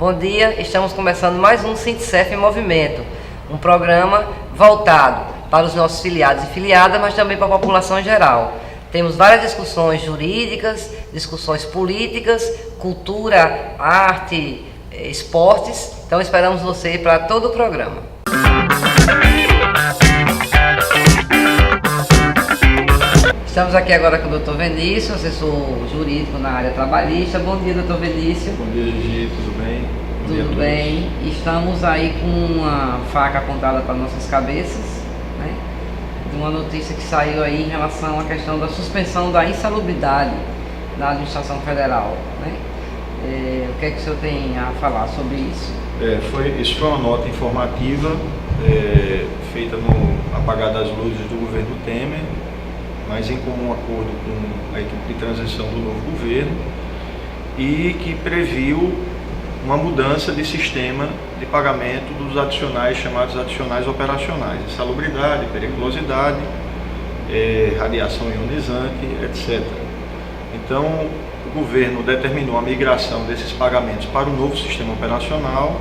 Bom dia, estamos começando mais um Sintcef em Movimento, um programa voltado para os nossos filiados e filiadas, mas também para a população em geral. Temos várias discussões jurídicas, discussões políticas, cultura, arte, esportes, então esperamos você para todo o programa. Estamos aqui agora com o Dr. Vinícius, assessor jurídico na área trabalhista. Bom dia, Dr. Vinícius. Bom dia, Gigi, tudo bem? Tudo bem. Estamos aí com uma faca apontada para nossas cabeças, né? De uma notícia que saiu aí em relação à questão da suspensão da insalubridade da administração federal, né? O que é que o senhor tem a falar sobre isso? Isso foi uma nota informativa feita no apagar das luzes do governo Temer, mas em comum acordo com a equipe de transição do novo governo, e que previu uma mudança de sistema de pagamento dos adicionais, chamados adicionais operacionais, insalubridade, periculosidade, radiação ionizante, etc. Então, o governo determinou a migração desses pagamentos para o novo sistema operacional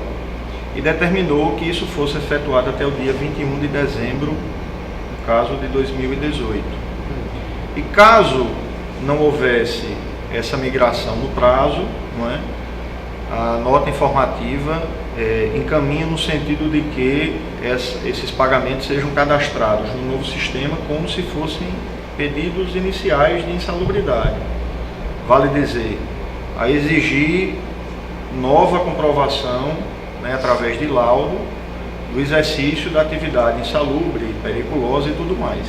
e determinou que isso fosse efetuado até o dia 21 de dezembro, no caso de 2018. E caso não houvesse essa migração no prazo, não é, a nota informativa encaminha no sentido de que esses pagamentos sejam cadastrados no novo sistema como se fossem pedidos iniciais de insalubridade. Vale dizer, a exigir nova comprovação, né, através de laudo, do exercício da atividade insalubre, periculosa e tudo mais.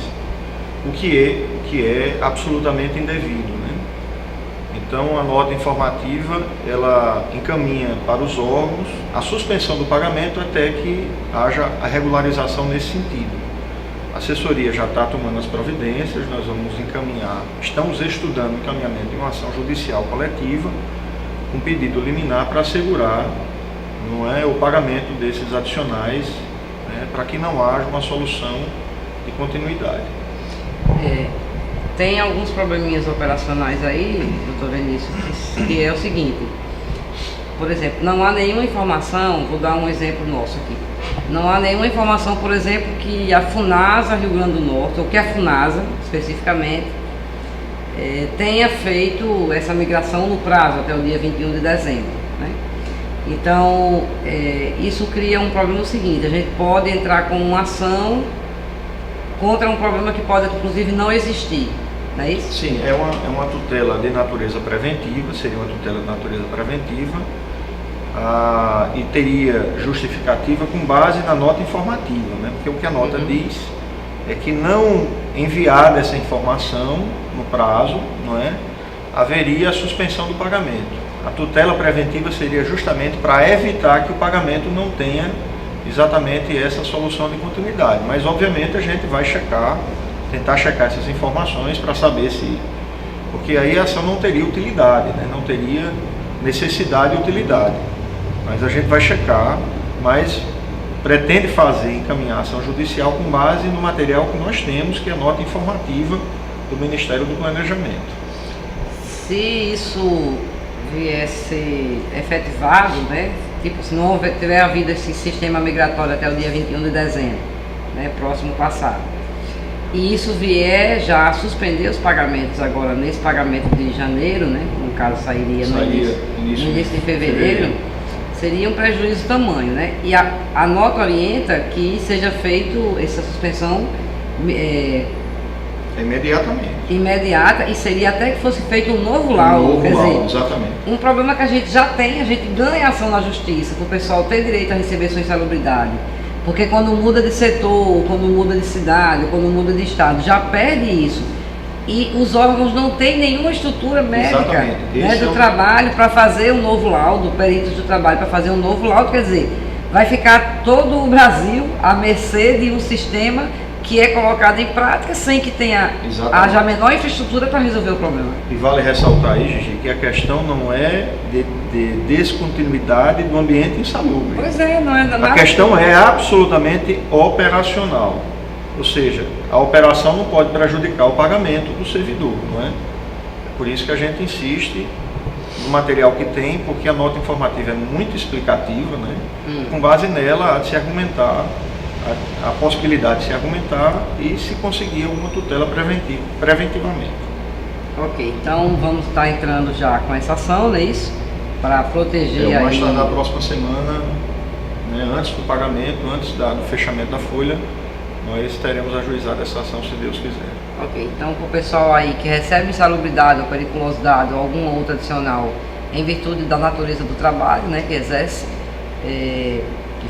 O que é absolutamente indevido, né? Então, a nota informativa, ela encaminha para os órgãos a suspensão do pagamento até que haja a regularização nesse sentido. A assessoria já está tomando as providências, nós vamos encaminhar, estamos estudando o encaminhamento de uma ação judicial coletiva, com pedido liminar para assegurar, o pagamento desses adicionais, né, para que não haja uma solução de continuidade. Tem alguns probleminhas operacionais aí, doutor Vinícius, que é o seguinte: por exemplo, não há nenhuma informação, vou dar um exemplo nosso aqui, não há nenhuma informação, por exemplo, que a FUNASA Rio Grande do Norte, ou que a FUNASA, especificamente, tenha feito essa migração no prazo, até o dia 21 de dezembro, né? Então, isso cria um problema seguinte: a gente pode entrar com uma ação contra um problema que pode, inclusive, não existir, não é isso? Sim, é uma tutela de natureza preventiva, seria uma tutela de natureza preventiva, e teria justificativa com base na nota informativa, né? Porque o que a nota diz é que, não enviada essa informação no prazo, haveria a suspensão do pagamento. A tutela preventiva seria justamente para evitar que o pagamento não tenha exatamente essa solução de continuidade, mas obviamente a gente vai tentar checar essas informações para saber se, porque aí a ação não teria utilidade, né? Não teria necessidade e utilidade, mas a gente vai checar, mas pretende encaminhar a ação judicial com base no material que nós temos, que é a nota informativa do Ministério do Planejamento. Se isso viesse efetivado, né? Tipo, se não tiver havido esse sistema migratório até o dia 21 de dezembro, né, próximo passado, e isso vier já a suspender os pagamentos agora, nesse pagamento de janeiro, né, no caso sairia no início de fevereiro, seria um prejuízo tamanho, né? E a nota orienta que seja feito essa suspensão imediata, e seria até que fosse feito um novo laudo, exatamente. Um problema que a gente já tem, a gente ganha ação na justiça, para o pessoal ter direito a receber sua insalubridade, porque quando muda de setor, quando muda de cidade, quando muda de estado, já perde isso, e os órgãos não têm nenhuma estrutura médica, né, do trabalho para fazer um novo laudo, peritos do trabalho para fazer um novo laudo, quer dizer, vai ficar todo o Brasil à mercê de um sistema que é colocado em prática sem que haja a menor infraestrutura para resolver o problema. E vale ressaltar aí, Gigi, que a questão não é de descontinuidade do ambiente insalubre. Pois é, não é nada. A questão é absolutamente operacional. Ou seja, a operação não pode prejudicar o pagamento do servidor, não é? É por isso que a gente insiste do material que tem, porque a nota informativa é muito explicativa, né? Com base nela, há de se argumentar, a possibilidade de se argumentar e se conseguir alguma tutela preventivamente. Ok, então vamos estar entrando já com essa ação, não é isso? Para proteger Eu aí... acho que na próxima semana, né, antes do pagamento, antes do fechamento da folha, nós teremos ajuizado essa ação, se Deus quiser. Ok, então para o pessoal aí que recebe insalubridade ou periculosidade ou algum outro adicional em virtude da natureza do trabalho, né, que exerce,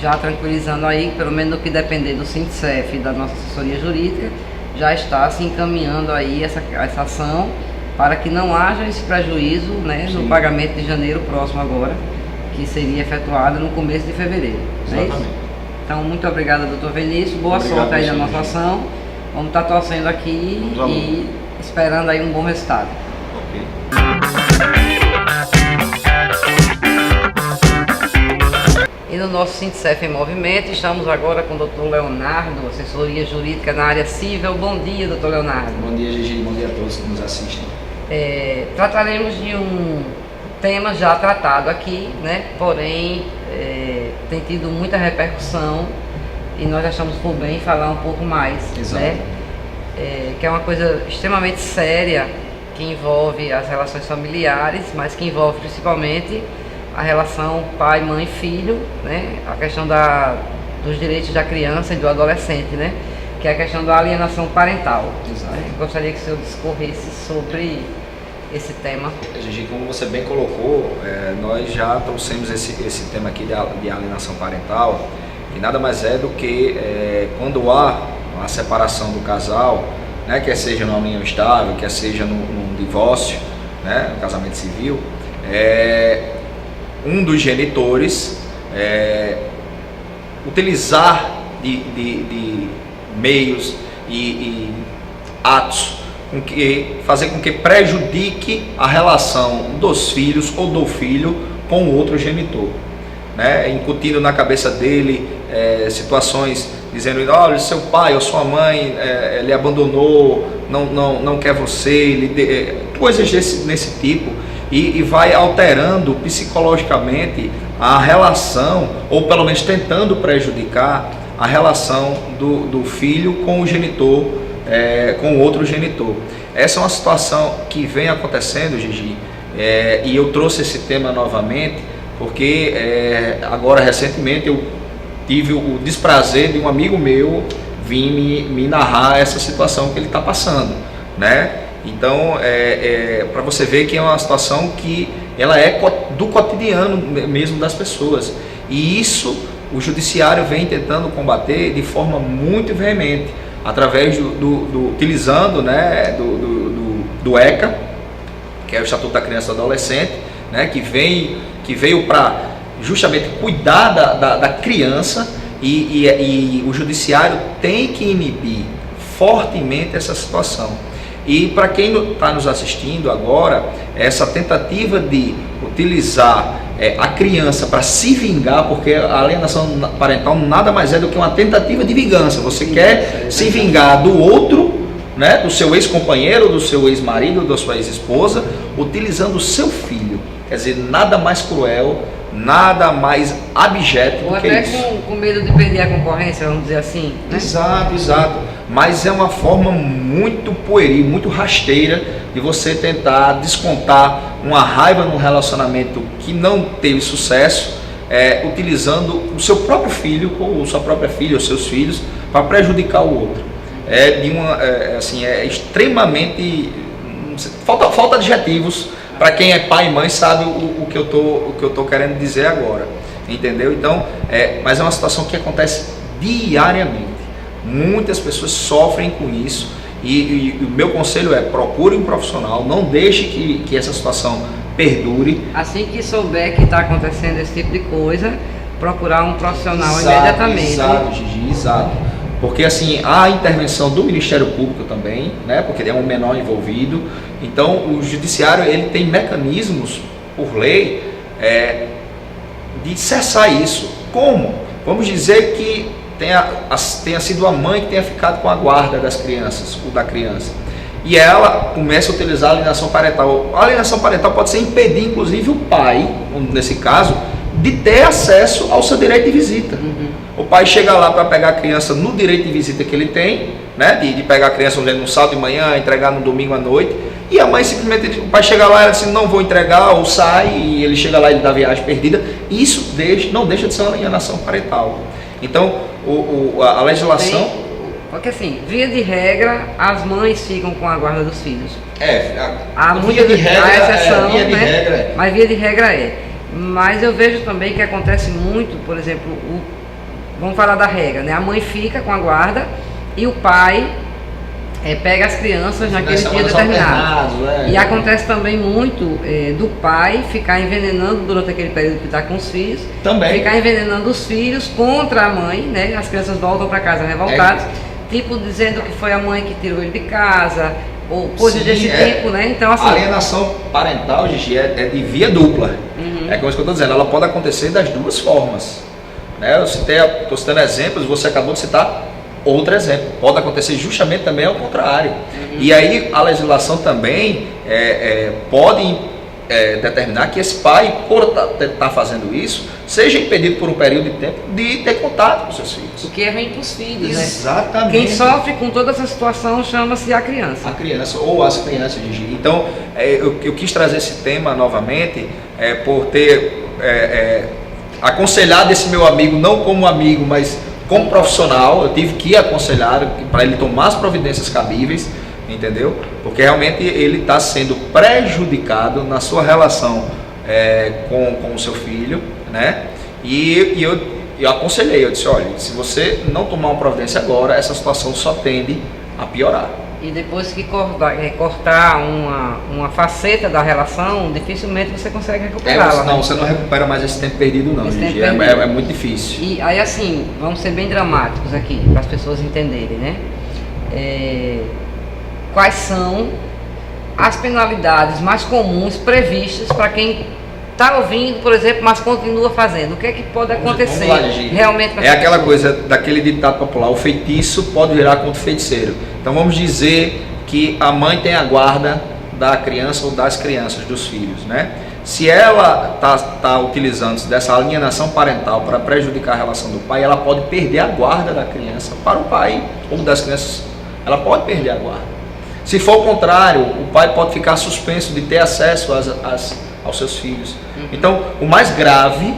já tranquilizando aí, pelo menos no que depender do Sintcef e da nossa assessoria jurídica, já está se encaminhando aí essa ação para que não haja esse prejuízo, né, no pagamento de janeiro próximo agora, que seria efetuado no começo de fevereiro. Exatamente. É isso? Então, muito obrigado, doutor Vinícius. Boa sorte aí na nossa ação. Vamos estar torcendo aqui e esperando aí um bom resultado. Ok. E no nosso Sintcef em Movimento, estamos agora com o doutor Leonardo, assessoria jurídica na área civil. Bom dia, doutor Leonardo. Bom dia, Gigi. Bom dia a todos que nos assistem. Trataremos de um tema já tratado aqui, né? Porém, tem tido muita repercussão e nós achamos por bem falar um pouco mais. Exato. Né? Que é uma coisa extremamente séria que envolve as relações familiares, mas que envolve principalmente a relação pai, mãe, filho, né? A questão dos direitos da criança e do adolescente, né? Que é a questão da alienação parental. Exato. Gostaria que o senhor discorresse sobre esse tema. Gigi, como você bem colocou, nós já trouxemos esse tema aqui de alienação parental, que nada mais é do que quando há a separação do casal, né, quer seja numa união estável, quer seja num divórcio, né, no casamento civil, um dos genitores utilizar de meios e atos fazer com que prejudique a relação dos filhos ou do filho com o outro genitor, né? Incutindo na cabeça dele situações dizendo: olha, seu pai ou sua mãe lhe abandonou, não quer você, coisas nesse tipo, e vai alterando psicologicamente a relação, ou pelo menos tentando prejudicar a relação do filho com o genitor, com o outro genitor. Essa é uma situação que vem acontecendo, Gigi, e eu trouxe esse tema novamente porque agora recentemente eu tive o desprazer de um amigo meu vir me narrar essa situação que ele está passando, né? Então, para você ver que é uma situação que ela é do cotidiano mesmo das pessoas, e isso o judiciário vem tentando combater de forma muito veemente, através utilizando, né, do ECA, que é o Estatuto da Criança e do Adolescente, né, que veio para justamente cuidar da criança, e o judiciário tem que inibir fortemente essa situação. E para quem está nos assistindo agora, essa tentativa de utilizar a criança para se vingar, porque a alienação parental nada mais é do que uma tentativa de vingança. Você quer se vingar do outro, né, do seu ex-companheiro, do seu ex-marido, da sua ex-esposa, utilizando o seu filho. Quer dizer, nada mais cruel, nada mais abjeto do que isso. Ou até com medo de perder a concorrência, vamos dizer assim, né? Exato. Mas é uma forma muito pueril, muito rasteira de você tentar descontar uma raiva num relacionamento que não teve sucesso, utilizando o seu próprio filho, ou sua própria filha, ou seus filhos, para prejudicar o outro. É extremamente... Falta adjetivos. Para quem é pai e mãe sabe o que eu tô querendo dizer agora, entendeu? Então, mas é uma situação que acontece diariamente. Muitas pessoas sofrem com isso, e o meu conselho é: procure um profissional, não deixe que essa situação perdure. Assim que souber que está acontecendo esse tipo de coisa, procurar um profissional imediatamente. Exato, Gigi, exato. Porque assim, há a intervenção do Ministério Público também, né, porque é um menor envolvido. Então o judiciário ele tem mecanismos por lei de cessar isso. Como? Vamos dizer que tenha sido a mãe que tenha ficado com a guarda das crianças, ou da criança. e ela começa a utilizar a alienação parental. A alienação parental pode ser impedir, inclusive, o pai, nesse caso, de ter acesso ao seu direito de visita. O pai chega lá para pegar a criança no direito de visita que ele tem, né, de pegar a criança no sábado de manhã, entregar no domingo à noite, e a mãe simplesmente, o pai chega lá e ela diz, não vou entregar, ou sai, e ele chega lá e ele dá viagem perdida. Isso não deixa de ser uma alienação parental. Então, a legislação... Porque assim, via de regra, as mães ficam com a guarda dos filhos. Há muita exceção, via de né? regra Mas via de regra é. Mas eu vejo também que acontece muito, por exemplo, vamos falar da regra, né? A mãe fica com a guarda e o pai pega as crianças naquele dia determinado. E acontece também muito do pai ficar envenenando durante aquele período que está com os filhos. Também. Ficar envenenando os filhos contra a mãe, né? As crianças voltam para casa revoltadas, tipo dizendo que foi a mãe que tirou ele de casa, ou coisas desse tipo, né? Então, assim, a alienação parental, Gigi, é de via dupla. É como isso que eu estou dizendo, ela pode acontecer das duas formas. Né? Estou citando exemplos, você acabou de citar outro exemplo. Pode acontecer justamente também ao contrário. E aí a legislação também pode determinar que esse pai, por estar fazendo isso, seja impedido por um período de tempo de ter contato com seus filhos. O que é ruim para os filhos, exatamente. Né? Quem sofre com toda essa situação chama-se a criança. A criança ou as crianças, Gigi. Então, eu quis trazer esse tema novamente por ter aconselhado esse meu amigo, não como amigo, mas como profissional. Eu tive que aconselhar para ele tomar as providências cabíveis, entendeu? Porque realmente ele está sendo prejudicado na sua relação com o seu filho, né? E eu aconselhei, eu disse, olha, se você não tomar uma providência agora, essa situação só tende a piorar. E depois que cortar uma faceta da relação, dificilmente você consegue recuperá-la. Não, você não recupera mais esse tempo perdido, não, Gigi. É muito difícil. E aí, assim, vamos ser bem dramáticos aqui, para as pessoas entenderem, né? Quais são as penalidades mais comuns previstas para quem está ouvindo, por exemplo, mas continua fazendo? O que é que pode acontecer realmente? É aquela coisa daquele ditado popular, o feitiço pode virar contra o feiticeiro. Então vamos dizer que a mãe tem a guarda da criança ou das crianças, dos filhos, né? Se ela está utilizando dessa alienação parental para prejudicar a relação do pai, ela pode perder a guarda da criança para o pai ou das crianças. Ela pode perder a guarda. Se for o contrário, o pai pode ficar suspenso de ter acesso aos seus filhos. Então, o mais grave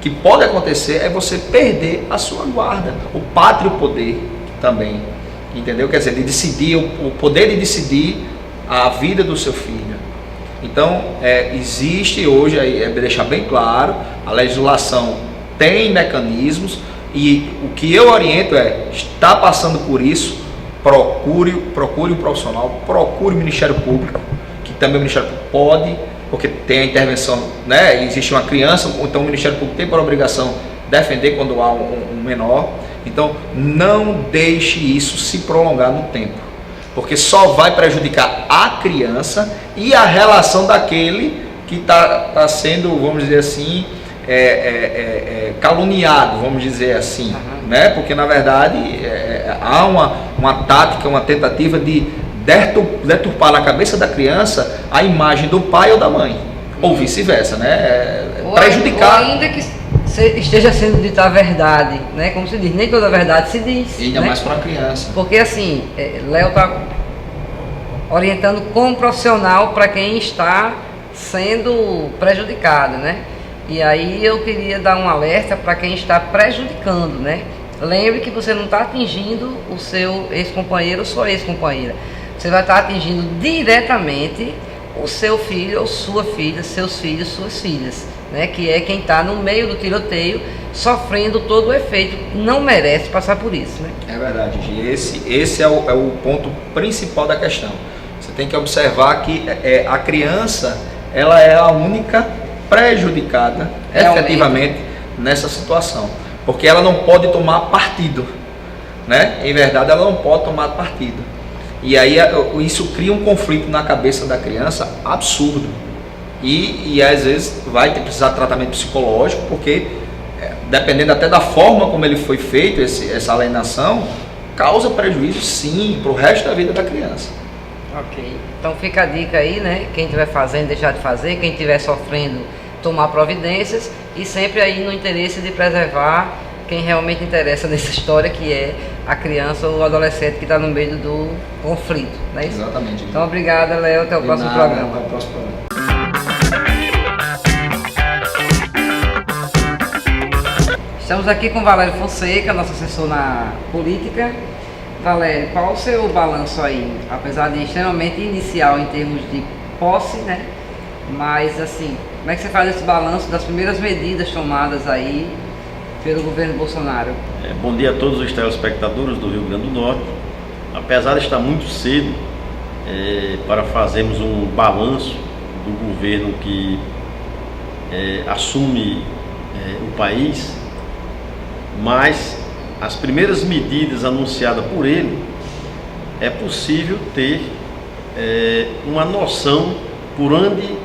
que pode acontecer é você perder a sua guarda, o pátrio poder também, entendeu? Quer dizer, de decidir, o poder de decidir a vida do seu filho. Então, existe hoje, deixar bem claro, a legislação tem mecanismos e o que eu oriento está passando por isso, procure um profissional, procure o Ministério Público, que também o Ministério Público pode, porque tem a intervenção, né? Existe uma criança, então o Ministério Público tem por obrigação defender quando há um menor. Então não deixe isso se prolongar no tempo, porque só vai prejudicar a criança e a relação daquele que está sendo, vamos dizer assim, caluniado, vamos dizer assim, né? Porque na verdade há uma tática, uma tentativa de deturpar na cabeça da criança a imagem do pai ou da mãe, ou vice-versa, né? Prejudicar. Ou ainda que esteja sendo dita a verdade, né? Como se diz, nem toda a verdade se diz. E ainda mais para a criança. Porque assim, Léo está orientando como profissional para quem está sendo prejudicado, né? E aí eu queria dar um alerta para quem está prejudicando, né? Lembre que você não está atingindo o seu ex-companheiro ou sua ex-companheira. Você vai estar atingindo diretamente o seu filho ou sua filha, seus filhos, suas filhas, né? Que é quem está no meio do tiroteio, sofrendo todo o efeito. Não merece passar por isso, né? É verdade, Gigi. Esse é o ponto principal da questão. Você tem que observar que a criança, ela é a única prejudicada efetivamente nessa situação, porque ela não pode tomar partido, né? Em verdade, ela não pode tomar partido. E aí isso cria um conflito na cabeça da criança absurdo. E às vezes vai precisar de tratamento psicológico, porque dependendo até da forma como ele foi feito, essa alienação, causa prejuízo sim para o resto da vida da criança. Ok. Então fica a dica aí, né? Quem estiver fazendo, deixar de fazer, quem estiver sofrendo, tomar providências e sempre aí no interesse de preservar quem realmente interessa nessa história, que é a criança ou o adolescente que está no meio do conflito, não é isso? Exatamente. Então obrigada, Léo, até o próximo programa. Até o próximo programa. Estamos aqui com Valério Fonseca, nosso assessor na política. Valério, qual o seu balanço aí? Apesar de extremamente inicial em termos de posse, né? Mas assim, como é que você faz esse balanço das primeiras medidas tomadas aí pelo governo Bolsonaro? Bom dia a todos os telespectadores do Rio Grande do Norte. Apesar de estar muito cedo para fazermos um balanço do governo que assume o país, mas as primeiras medidas anunciadas por ele, é possível ter uma noção por onde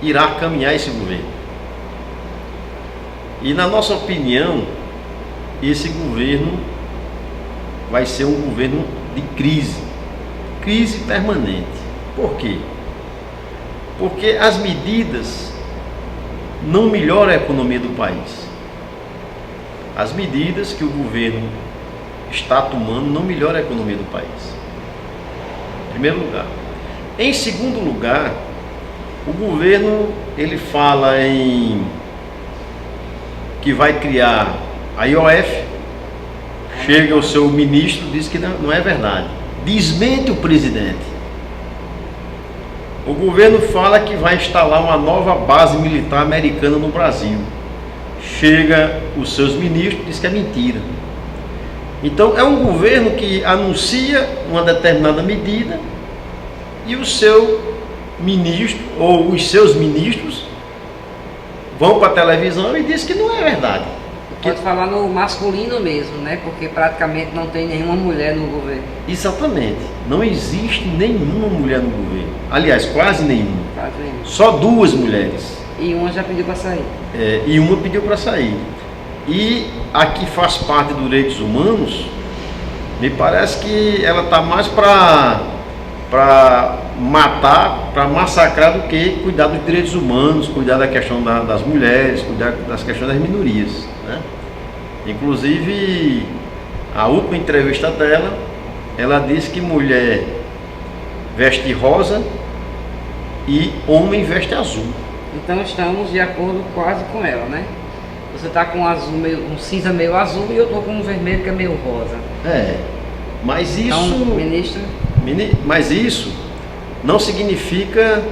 irá caminhar esse governo. E na nossa opinião, esse governo vai ser um governo de crise permanente. Por quê? Porque as medidas não melhoram a economia do país. As medidas que o governo está tomando não melhoram a economia do país. Em primeiro lugar. Em segundo lugar, o governo ele fala em que vai criar a IOF, chega o seu ministro e diz que não é verdade. Desmente o presidente. O governo fala que vai instalar uma nova base militar americana no Brasil. Chega os seus ministros e diz que é mentira. Então é um governo que anuncia uma determinada medida e o seu ministro ou os seus ministros vão para a televisão e diz que não é verdade. Pode falar no masculino mesmo, né? Porque praticamente não tem nenhuma mulher no governo. Exatamente. Não existe nenhuma mulher no governo. Aliás, quase nenhuma. Quase nenhuma. Só 2 mulheres. E uma já pediu para sair. E uma pediu para sair. E a que faz parte dos direitos humanos, me parece que ela está mais para matar, para massacrar do que cuidar dos direitos humanos, cuidar da questão das mulheres, cuidar das questões das minorias, né? Inclusive, a última entrevista dela, ela disse que mulher veste rosa e homem veste azul. Então estamos de acordo quase com ela, né? Você está com um cinza meio azul e eu estou com um vermelho que é meio rosa. Mas isso... Então, ministro... Mas isso não significa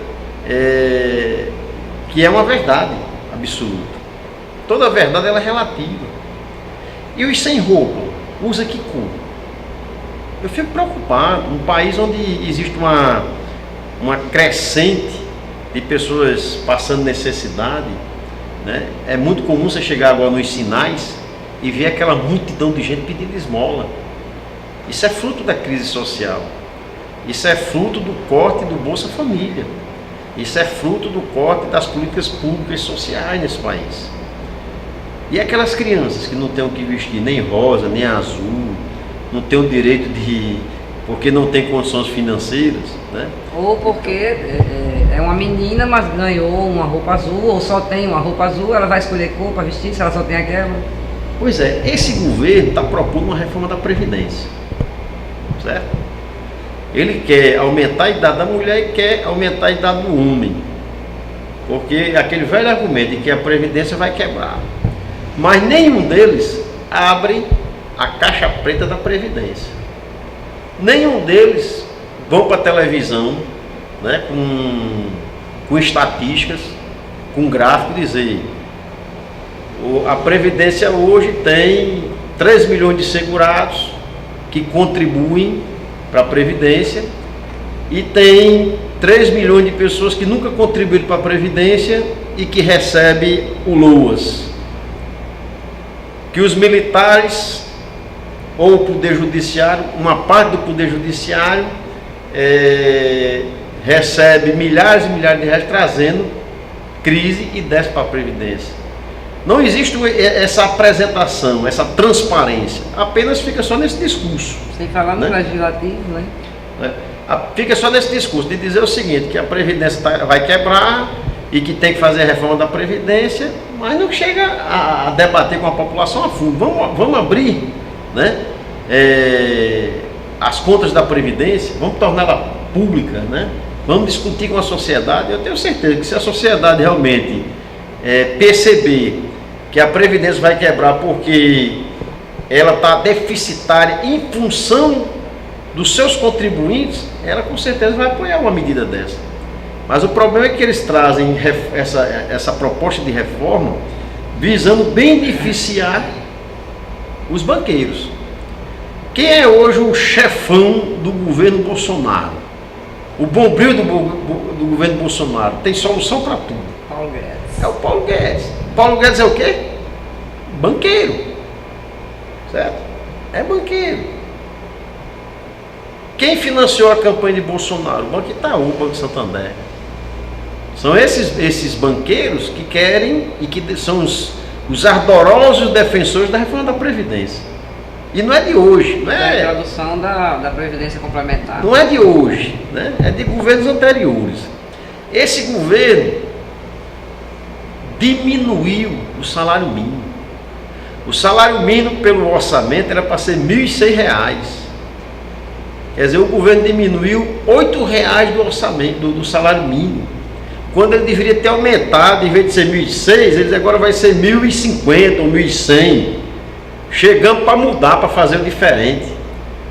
que é uma verdade absoluta. Toda verdade ela é relativa. E os sem roupa, usa que cor? Eu fico preocupado. Um país onde existe uma crescente de pessoas passando necessidade, né? É muito comum você chegar agora nos sinais e ver aquela multidão de gente pedindo esmola. Isso é fruto da crise social. Isso é fruto do corte do Bolsa Família. Isso é fruto do corte das políticas públicas e sociais nesse país. E aquelas crianças que não têm o que vestir nem rosa, nem azul, não têm o direito porque não tem condições financeiras, né? Ou porque é uma menina, mas ganhou uma roupa azul, ou só tem uma roupa azul, ela vai escolher cor para vestir se ela só tem aquela. Pois é, esse governo está propondo uma reforma da Previdência, certo? Ele quer aumentar a idade da mulher e quer aumentar a idade do homem, porque aquele velho argumento de que a Previdência vai quebrar, mas nenhum deles abre a caixa preta da Previdência. Nenhum deles vão para a televisão, né, com estatísticas, com gráfico, dizer a Previdência hoje tem 3 milhões de segurados que contribuem para a Previdência e tem 3 milhões de pessoas que nunca contribuíram para a Previdência e que recebem o LOAS. Que os militares ou o Poder Judiciário, uma parte do Poder Judiciário recebe milhares e milhares de reais trazendo crise e desce para a Previdência. Não existe essa apresentação, essa transparência, apenas fica só nesse discurso. Sem falar no legislativo, né? fica só nesse discurso de dizer o seguinte, que a Previdência vai quebrar e que tem que fazer a reforma da Previdência, mas não chega a debater com a população a fundo. Vamos abrir, né, as contas da Previdência, vamos torná-la pública, né? Vamos discutir com a sociedade. Eu tenho certeza que se a sociedade realmente perceber que a Previdência vai quebrar porque ela está deficitária em função dos seus contribuintes, ela com certeza vai apoiar uma medida dessa. Mas o problema é que eles trazem essa proposta de reforma visando beneficiar os banqueiros. Quem é hoje o chefão do governo Bolsonaro? O bombril do governo Bolsonaro tem solução para tudo. Paulo Guedes. É o Paulo Guedes. Paulo Guedes é o quê? Banqueiro. Certo? É banqueiro. Quem financiou a campanha de Bolsonaro? O Banco Itaú, o Banco Santander. São esses banqueiros que querem e que são os ardorosos defensores da reforma da Previdência. E não é de hoje, não é? A introdução da Previdência Complementar. Não é de hoje, né? É de governos anteriores. Esse governo diminuiu o salário mínimo. O salário mínimo pelo orçamento era para ser R$ 1.100. Quer dizer, o governo diminuiu R$ 8 do orçamento, do salário mínimo. Quando ele deveria ter aumentado, em vez de ser 1.100, eles agora vai ser 1.050 ou 1.100. Chegamos para mudar, para fazer o diferente.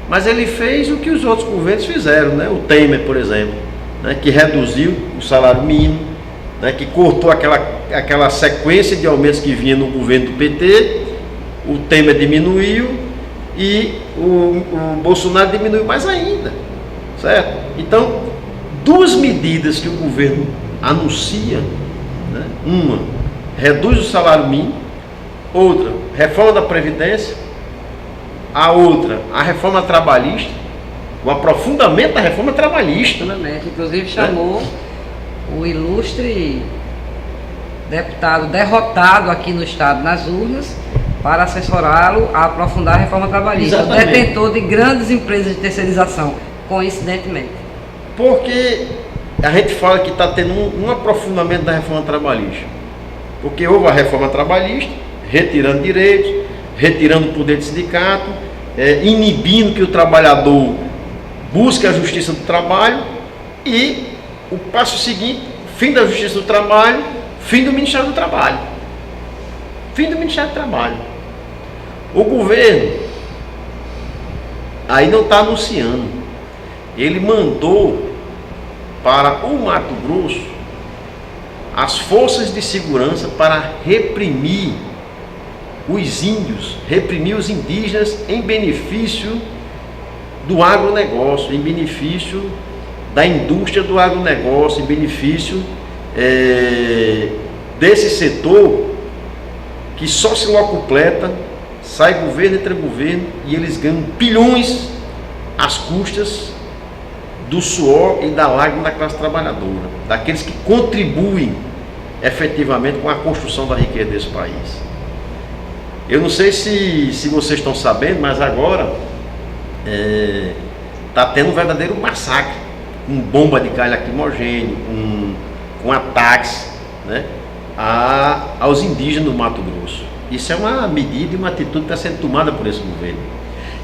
Mas ele fez o que os outros governos fizeram, né? O Temer, por exemplo, né? Que reduziu o salário mínimo, né? Que cortou aquela sequência de aumentos que vinha no governo do PT. O Temer diminuiu e o Bolsonaro diminuiu mais ainda, certo? Então, duas medidas que o governo anuncia, né? Uma, reduz o salário mínimo, outra, reforma da Previdência, a outra, a reforma trabalhista, o aprofundamento da reforma trabalhista. Inclusive chamou o ilustre deputado derrotado aqui no estado nas urnas para assessorá-lo a aprofundar a reforma trabalhista. O detentor de grandes empresas de terceirização, coincidentemente. Porque a gente fala que está tendo um aprofundamento da reforma trabalhista. Porque houve a reforma trabalhista, retirando direitos, retirando o poder de sindicato, inibindo que o trabalhador busque a justiça do trabalho, e o passo seguinte, fim da justiça do trabalho, fim do Ministério do Trabalho. Fim do Ministério do Trabalho. O governo aí não está anunciando. Ele mandou para o Mato Grosso as forças de segurança para reprimir os índios, reprimir os indígenas em benefício do agronegócio, em benefício da indústria do agronegócio, em benefício desse setor que só se locupleta, sai governo entre governo e eles ganham bilhões às custas do suor e da lágrima da classe trabalhadora, daqueles que contribuem efetivamente com a construção da riqueza desse país. Eu não sei se vocês estão sabendo, mas agora está tendo um verdadeiro massacre, com bomba de gás lacrimogêneo, com ataques, né, aos indígenas do Mato Grosso. Isso é uma medida e uma atitude que está sendo tomada por esse governo.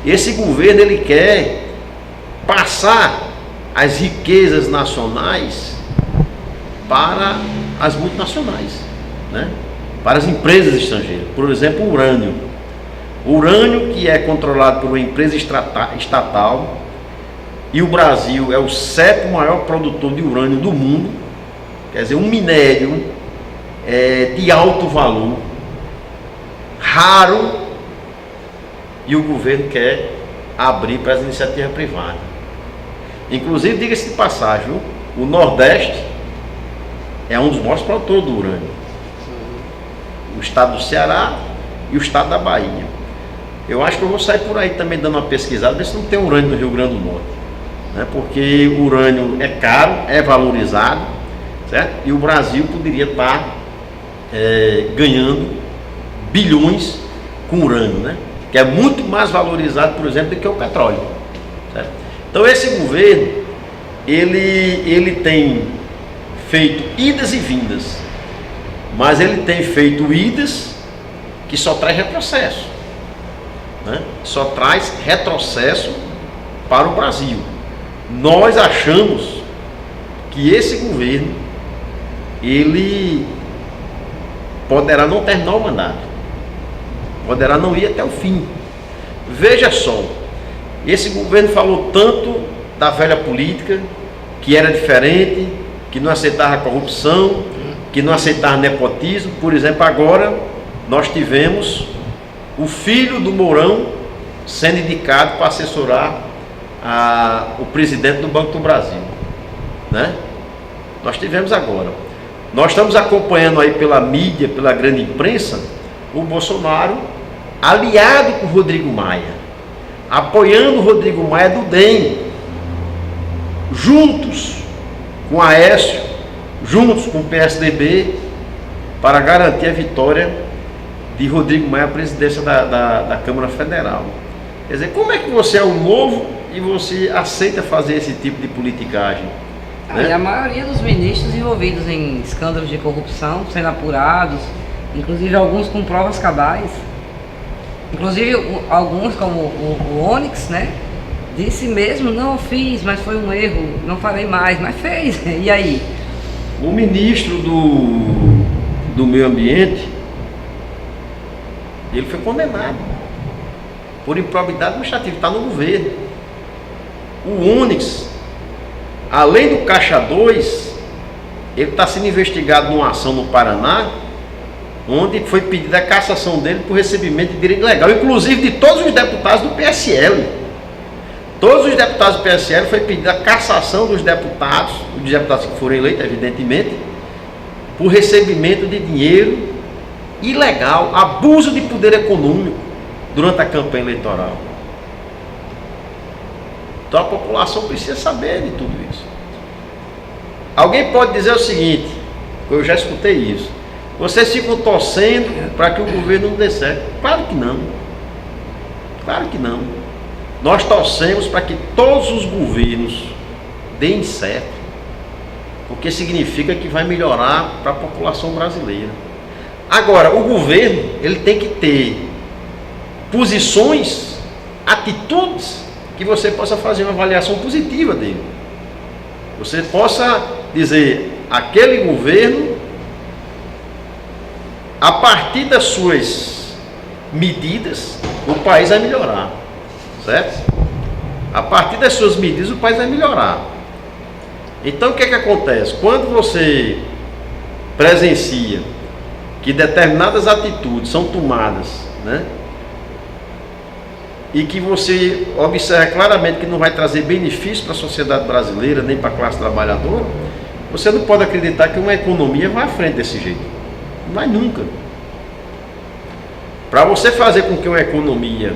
Esse governo, ele quer passar as riquezas nacionais para as multinacionais, né? Para as empresas estrangeiras. Por exemplo, o urânio. O urânio, que é controlado por uma empresa estatal, e o Brasil é o 7º maior produtor de urânio do mundo, quer dizer, um minério de alto valor, raro, e o governo quer abrir para as iniciativas privadas. Inclusive, diga-se de passagem, o Nordeste é um dos maiores produtores do urânio. O estado do Ceará e o estado da Bahia. Eu acho que eu vou sair por aí também dando uma pesquisada, ver se não tem urânio no Rio Grande do Norte, né? Porque o urânio é caro, é valorizado, certo? E o Brasil poderia estar ganhando bilhões com urânio, né? Que é muito mais valorizado, por exemplo, do que o petróleo, certo? Então esse governo, ele tem feito idas e vindas, mas ele tem feito idas que só traz retrocesso, né? Só traz retrocesso para o Brasil. Nós achamos que esse governo, ele poderá não terminar o mandato, poderá não ir até o fim. Veja só, esse governo falou tanto da velha política, que era diferente, que não aceitava corrupção, que não aceitava nepotismo. Por exemplo, agora nós tivemos o filho do Mourão sendo indicado para assessorar o presidente do Banco do Brasil, né? Nós tivemos agora. Nós estamos acompanhando aí pela mídia, pela grande imprensa, o Bolsonaro aliado com o Rodrigo Maia, apoiando o Rodrigo Maia do DEM, juntos com a Aécio, juntos com o PSDB, para garantir a vitória de Rodrigo Maia à presidência da Câmara Federal. Quer dizer, como é que você é o novo e você aceita fazer esse tipo de politicagem? E a maioria dos ministros envolvidos em escândalos de corrupção sendo apurados, inclusive alguns com provas cabais. Inclusive alguns, como o Onyx, né? Disse mesmo, não fiz, mas foi um erro, não farei mais, mas fez. E aí? O ministro do Meio Ambiente, ele foi condenado por improbidade administrativa, está no governo. O Onyx, além do Caixa 2, ele está sendo investigado numa ação no Paraná, onde foi pedida a cassação dele por recebimento de direito legal, inclusive de todos os deputados do PSL. Todos os deputados do PSL foi pedida a cassação dos deputados que foram eleitos, evidentemente, por recebimento de dinheiro ilegal, abuso de poder econômico durante a campanha eleitoral. Então a população precisa saber de tudo isso. Alguém pode dizer o seguinte, eu já escutei isso: vocês ficam torcendo para que o governo não dê certo. Claro que não. Claro que não. Nós torcemos para que todos os governos deem certo, porque significa que vai melhorar para a população brasileira. Agora, o governo, ele tem que ter posições, atitudes, que você possa fazer uma avaliação positiva dele. Você possa dizer, aquele governo, a partir das suas medidas, o país vai melhorar, certo? A partir das suas medidas, o país vai melhorar. Então, o que é que acontece? Quando você presencia que determinadas atitudes são tomadas, né, e que você observa claramente que não vai trazer benefício para a sociedade brasileira, nem para a classe trabalhadora, você não pode acreditar que uma economia vai à frente desse jeito. Não vai nunca. Para você fazer com que uma economia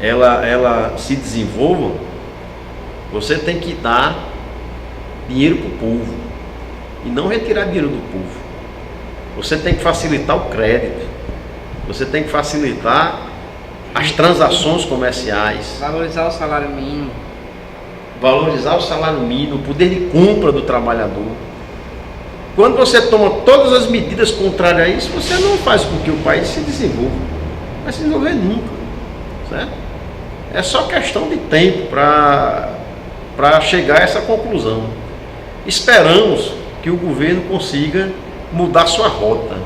ela se desenvolva, você tem que dar dinheiro para o povo e não retirar dinheiro do povo. Você tem que facilitar o crédito, você tem que facilitar as transações comerciais, Valorizar o salário mínimo. valorizar o salário mínimo, o poder de compra do trabalhador. Quando você toma todas as medidas contrárias a isso, você não faz com que o país se desenvolva. Não vai se desenvolver nunca, certo? É só questão de tempo para chegar a essa conclusão. Esperamos que o governo consiga mudar sua rota,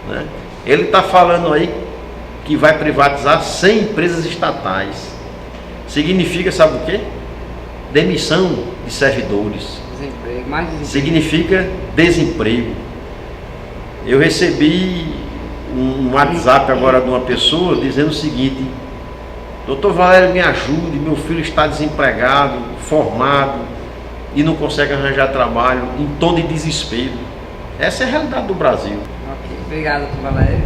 né? Ele está falando aí que vai privatizar 100 empresas estatais. Significa, sabe o quê? Demissão de servidores. Desemprego, mais desemprego. Significa desemprego. Eu recebi um WhatsApp agora de uma pessoa dizendo o seguinte: doutor Valério, me ajude, meu filho está desempregado, formado e não consegue arranjar trabalho, em tom de desespero. Essa é a realidade do Brasil. Ok, obrigado, doutor Valério.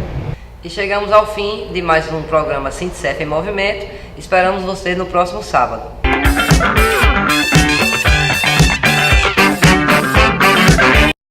E chegamos ao fim de mais um programa Sintecef em Movimento. Esperamos você no próximo sábado.